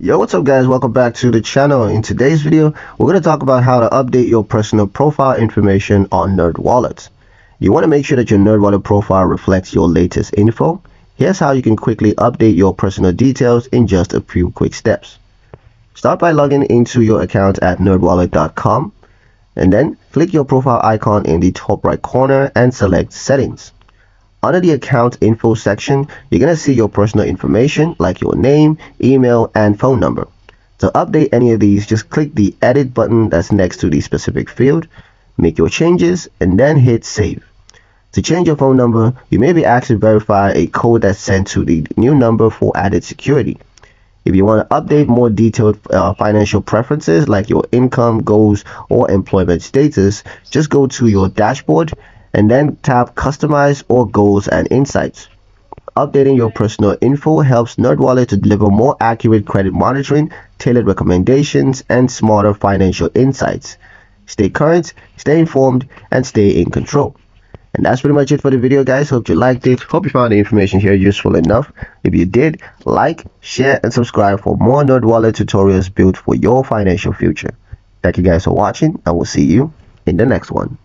Yo, what's up guys? Welcome back to the channel. In today's video, we're going to talk about how to update your personal profile information on Nerdwallet. You want to make sure that your Nerdwallet profile reflects your latest info. Here's how you can quickly update your personal details in just a few quick steps. Start by logging into your account at nerdwallet.com and then click your profile icon in the top right corner and select Settings. Under the account info section, you're going to see your personal information like your name, email, and phone number. To update any of these, just click the edit button that's next to the specific field, make your changes, and then hit save. To change your phone number, you may be asked to verify a code that's sent to the new number for added security. If you want to update more detailed financial preferences like your income, goals, or employment status, just go to your dashboard and then tap Customize or Goals and Insights. Updating your personal info helps Nerdwallet to deliver more accurate credit monitoring, tailored recommendations, and smarter financial insights. Stay current, stay informed, and stay in control. And that's pretty much it for the video, guys. Hope you liked it. Hope you found the information here useful enough. If you did, like, share, and subscribe for more Nerdwallet tutorials built for your financial future. Thank you guys for watching, and we'll see you in the next one.